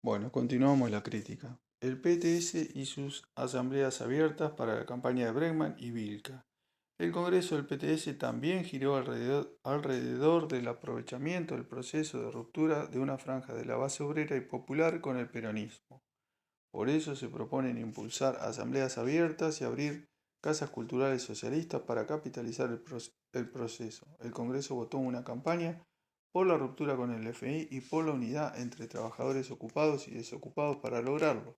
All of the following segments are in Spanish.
Bueno, continuamos la crítica. El PTS y sus asambleas abiertas para la campaña de Bregman y Vilca. El Congreso del PTS también giró alrededor del aprovechamiento del proceso de ruptura de una franja de la base obrera y popular con el peronismo. Por eso se proponen impulsar asambleas abiertas y abrir casas culturales socialistas para capitalizar el proceso. El Congreso votó una campaña por la ruptura con el FMI y por la unidad entre trabajadores ocupados y desocupados para lograrlo,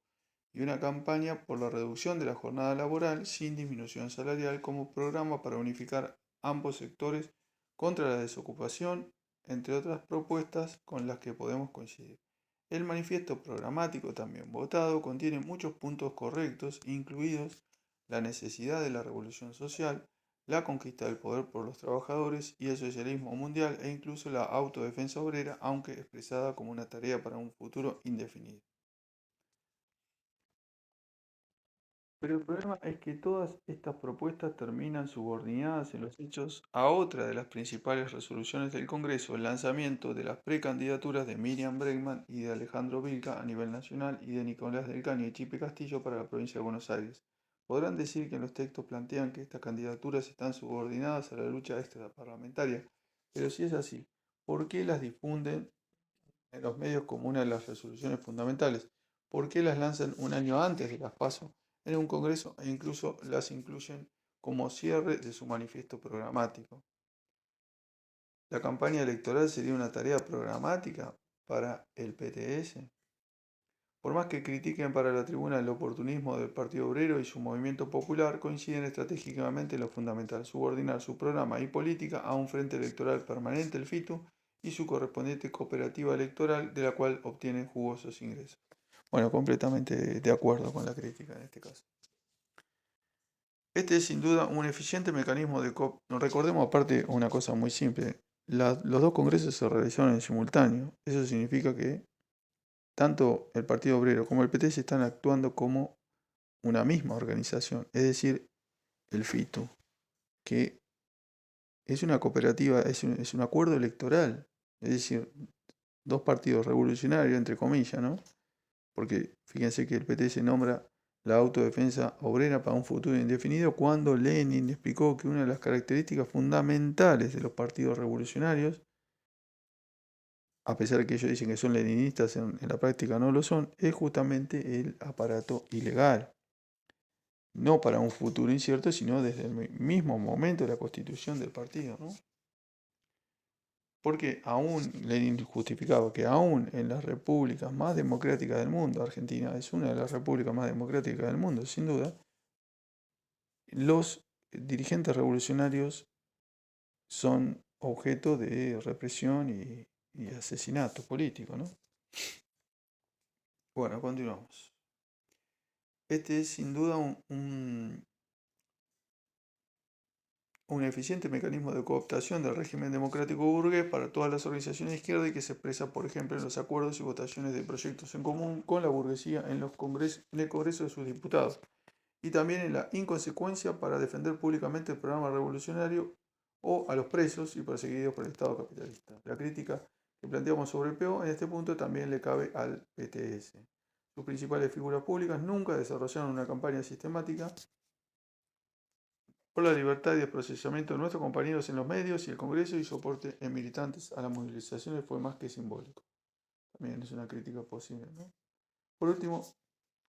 y una campaña por la reducción de la jornada laboral sin disminución salarial como programa para unificar ambos sectores contra la desocupación, entre otras propuestas con las que podemos coincidir. El manifiesto programático también votado contiene muchos puntos correctos, incluidos la necesidad de la revolución social, la conquista del poder por los trabajadores y el socialismo mundial e incluso la autodefensa obrera, aunque expresada como una tarea para un futuro indefinido. Pero el problema es que todas estas propuestas terminan subordinadas en los hechos a otra de las principales resoluciones del Congreso, el lanzamiento de las precandidaturas de Miriam Bregman y de Alejandro Vilca a nivel nacional y de Nicolás del Caño y Chipe Castillo para la provincia de Buenos Aires. Podrán decir que en los textos plantean que estas candidaturas están subordinadas a la lucha extraparlamentaria, pero si es así, ¿por qué las difunden en los medios como una de las resoluciones fundamentales? ¿Por qué las lanzan un año antes de las PASO en un Congreso e incluso las incluyen como cierre de su manifiesto programático? ¿La campaña electoral sería una tarea programática para el PTS? Por más que critiquen para la tribuna el oportunismo del Partido Obrero y su movimiento popular, coinciden estratégicamente en lo fundamental: subordinar su programa y política a un frente electoral permanente, el FITU, y su correspondiente cooperativa electoral, de la cual obtienen jugosos ingresos. Bueno, completamente de acuerdo con la crítica en este caso. Este es sin duda un eficiente mecanismo de Recordemos aparte una cosa muy simple. Los dos congresos se realizaron en simultáneo. Eso significa que tanto el Partido Obrero como el PT se están actuando como una misma organización, es decir, el FITU, que es una cooperativa, es un acuerdo electoral, es decir, dos partidos revolucionarios, entre comillas, ¿no? Porque fíjense que el PT se nombra la autodefensa obrera para un futuro indefinido cuando Lenin explicó que una de las características fundamentales de los partidos revolucionarios, a pesar de que ellos dicen que son leninistas, en la práctica no lo son, es justamente el aparato ilegal. No para un futuro incierto, sino desde el mismo momento de la constitución del partido, ¿no? Porque aún Lenin justificaba que aún en las repúblicas más democráticas del mundo, Argentina es una de las repúblicas más democráticas del mundo, sin duda, los dirigentes revolucionarios son objeto de represión y asesinato político, ¿no? Bueno, continuamos. Este es sin duda un eficiente mecanismo de cooptación del régimen democrático burgués para todas las organizaciones de izquierda y que se expresa, por ejemplo, en los acuerdos y votaciones de proyectos en común con la burguesía en en el Congreso de sus Diputados, y también en la inconsecuencia para defender públicamente el programa revolucionario o a los presos y perseguidos por el Estado capitalista. La crítica que planteamos sobre el PO en este punto también le cabe al PTS. Sus principales figuras públicas nunca desarrollaron una campaña sistemática por la libertad y el procesamiento de nuestros compañeros en los medios y el Congreso y soporte en militantes a las movilizaciones fue más que simbólico. También es una crítica posible, ¿no? Por último,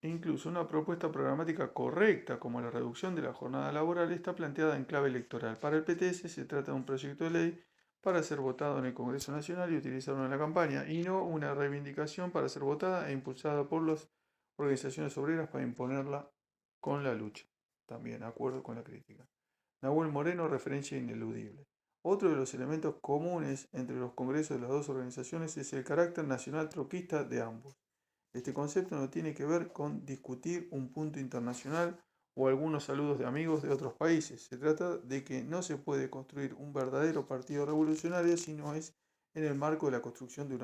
incluso una propuesta programática correcta como la reducción de la jornada laboral está planteada en clave electoral. Para el PTS se trata de un proyecto de ley para ser votado en el Congreso Nacional y utilizarlo en la campaña, y no una reivindicación para ser votada e impulsada por las organizaciones obreras para imponerla con la lucha. También de acuerdo con la crítica. Nahuel Moreno, referencia ineludible. Otro de los elementos comunes entre los congresos de las dos organizaciones es el carácter nacional troquista de ambos. Este concepto no tiene que ver con discutir un punto internacional o algunos saludos de amigos de otros países. Se trata de que no se puede construir un verdadero partido revolucionario si no es en el marco de la construcción de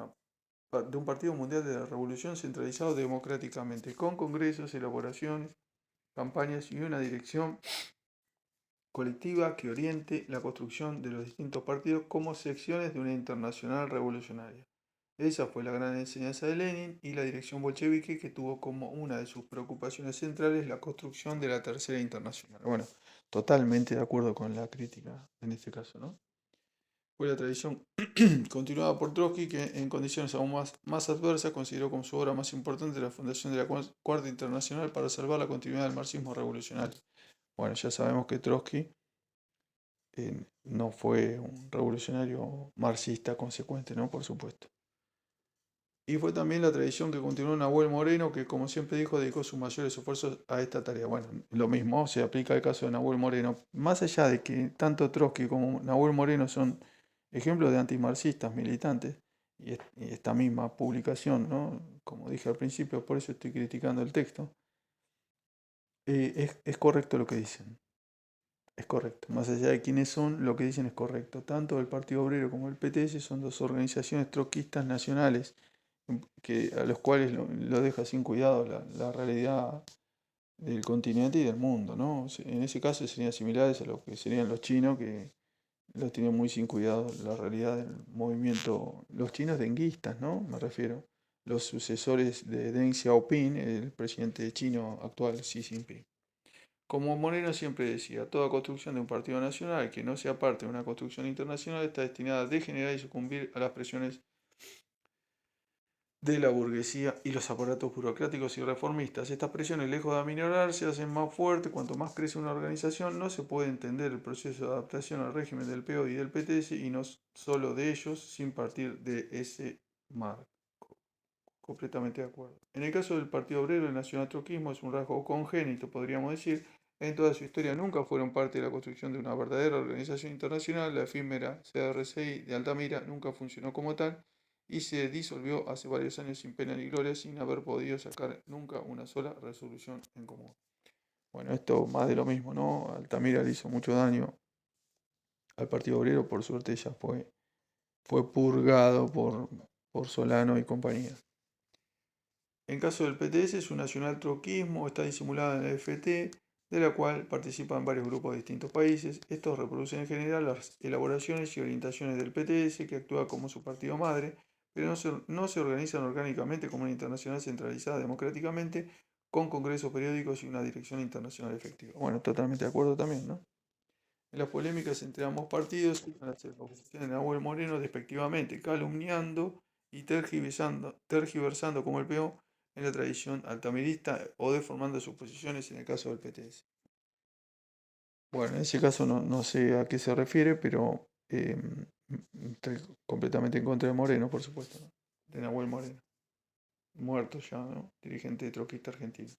un partido mundial de la revolución centralizado democráticamente, con congresos, elaboraciones, campañas y una dirección colectiva que oriente la construcción de los distintos partidos como secciones de una internacional revolucionaria. Esa fue la gran enseñanza de Lenin y la dirección bolchevique que tuvo como una de sus preocupaciones centrales la construcción de la Tercera Internacional. Bueno, totalmente de acuerdo con la crítica en este caso, ¿no? Fue la tradición continuada por Trotsky que en condiciones aún más adversas consideró como su obra más importante la fundación de la Cuarta Internacional para salvar la continuidad del marxismo revolucionario. Bueno, ya sabemos que Trotsky no fue un revolucionario marxista consecuente, ¿no? Por supuesto. Y fue también la tradición que continuó Nahuel Moreno, que como siempre dijo, dedicó sus mayores esfuerzos a esta tarea. Bueno, lo mismo se aplica al caso de Nahuel Moreno. Más allá de que tanto Trotsky como Nahuel Moreno son ejemplos de antimarxistas militantes, y esta misma publicación, ¿no? Como dije al principio, por eso estoy criticando el texto, es correcto lo que dicen. Es correcto. Más allá de quiénes son, lo que dicen es correcto. Tanto el Partido Obrero como el PTS son dos organizaciones trotskistas nacionales a los cuales lo deja sin cuidado la realidad del continente y del mundo, ¿no? En ese caso serían similares a lo que serían los chinos, que los tienen muy sin cuidado la realidad del movimiento, los chinos denguistas, ¿no? Me refiero, los sucesores de Deng Xiaoping, el presidente chino actual Xi Jinping. Como Moreno siempre decía, toda construcción de un partido nacional que no sea parte de una construcción internacional está destinada a degenerar y sucumbir a las presiones de la burguesía y los aparatos burocráticos y reformistas. Estas presiones, lejos de aminorarse, se hacen más fuertes. Cuanto más crece una organización, no se puede entender el proceso de adaptación al régimen del PO y del PTS, y no solo de ellos, sin partir de ese marco. Completamente de acuerdo. En el caso del Partido Obrero, el nacionaltroquismo es un rasgo congénito, podríamos decir. En toda su historia nunca fueron parte de la construcción de una verdadera organización internacional. La efímera CRCI de Altamira nunca funcionó como tal y se disolvió hace varios años sin pena ni gloria, sin haber podido sacar nunca una sola resolución en común. Bueno, esto más de lo mismo, ¿no? Altamira le hizo mucho daño al Partido Obrero, por suerte ya fue purgado por Solano y compañía. En caso del PTS, su nacional troquismo está disimulado en la FT, de la cual participan varios grupos de distintos países. Estos reproducen en general las elaboraciones y orientaciones del PTS, que actúa como su partido madre, pero no se organizan orgánicamente como una internacional centralizada democráticamente, con congresos periódicos y una dirección internacional efectiva. Bueno, totalmente de acuerdo también, ¿no? En las polémicas entre ambos partidos, las oposiciones de Nahuel Moreno despectivamente calumniando y tergiversando como el peor en la tradición altamirista o deformando sus posiciones en el caso del PTS. Bueno, en ese caso no sé a qué se refiere, pero estoy completamente en contra de Moreno, por supuesto, ¿no? De Nahuel Moreno, muerto ya, ¿no? Dirigente troquista argentino.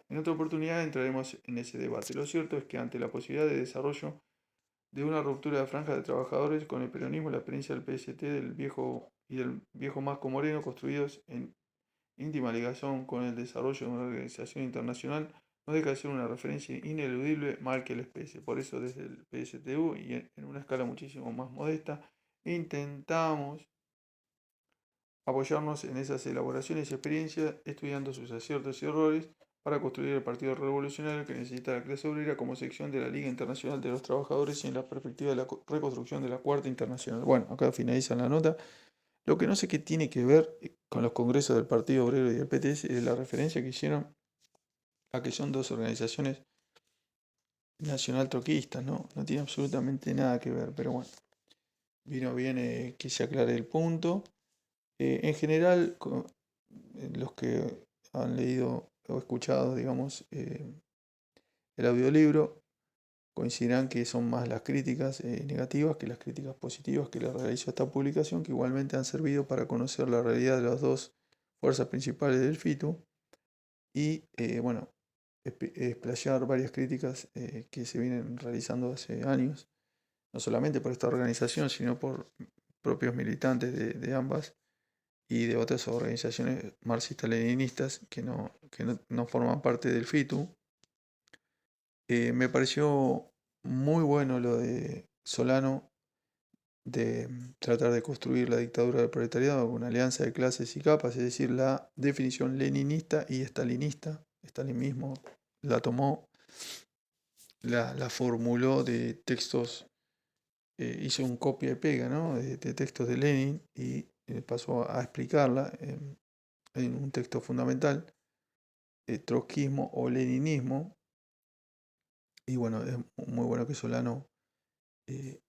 En otra oportunidad entraremos en ese debate. Lo cierto es que ante la posibilidad de desarrollo de una ruptura de franja de trabajadores con el peronismo, la experiencia del PST del viejo Masco Moreno, construidos en íntima ligación con el desarrollo de una organización internacional, no deja de ser una referencia ineludible mal que les pese. Por eso desde el PSTU y en una escala muchísimo más modesta, intentamos apoyarnos en esas elaboraciones y experiencias, estudiando sus aciertos y errores para construir el Partido Revolucionario que necesita la clase obrera como sección de la Liga Internacional de los Trabajadores y en la perspectiva de la reconstrucción de la Cuarta Internacional. Bueno, acá finaliza la nota. Lo que no sé qué tiene que ver con los congresos del Partido Obrero y del PTS es la referencia que hicieron a que son dos organizaciones nacional troquistas, ¿no? No tiene absolutamente nada que ver, pero bueno, vino bien que se aclare el punto. En general, los que han leído o escuchado, digamos, el audiolibro, coincidirán que son más las críticas negativas que las críticas positivas que le realizó esta publicación, que igualmente han servido para conocer la realidad de las dos fuerzas principales del FITU y, bueno, explayar varias críticas que se vienen realizando hace años, no solamente por esta organización, sino por propios militantes de ambas y de otras organizaciones marxistas-leninistas que no forman parte del FITU. Me pareció muy bueno lo de Solano de tratar de construir la dictadura del proletariado con una alianza de clases y capas, es decir, la definición leninista y estalinista. Stalin mismo la tomó, la formuló de textos, hizo un copia y pega, ¿no? de textos de Lenin y pasó a explicarla en un texto fundamental, trotskismo o leninismo, y bueno, es muy bueno que Solano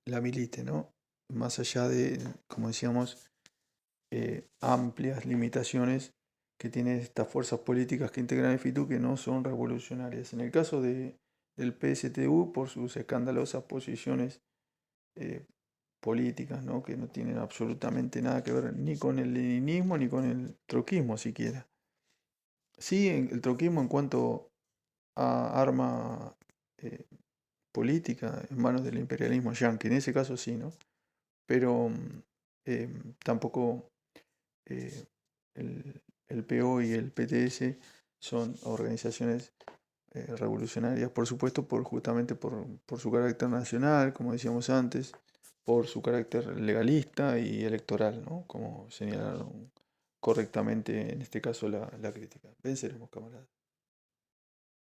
la milite, ¿no? Más allá de, como decíamos, amplias limitaciones que tienen estas fuerzas políticas que integran el FITU que no son revolucionarias. En el caso del PSTU, por sus escandalosas posiciones eh, políticas, ¿no? Que no tienen absolutamente nada que ver ni con el leninismo ni con el trotskismo siquiera. Sí, el trotskismo en cuanto a arma eh, política en manos del imperialismo yanqui, en ese caso sí, ¿no? Pero tampoco eh, el PO y el PTS son organizaciones revolucionarias, por supuesto, justamente por su carácter nacional, como decíamos antes, por su carácter legalista y electoral, ¿no? Como señalaron correctamente en este caso la crítica. Venceremos, camaradas.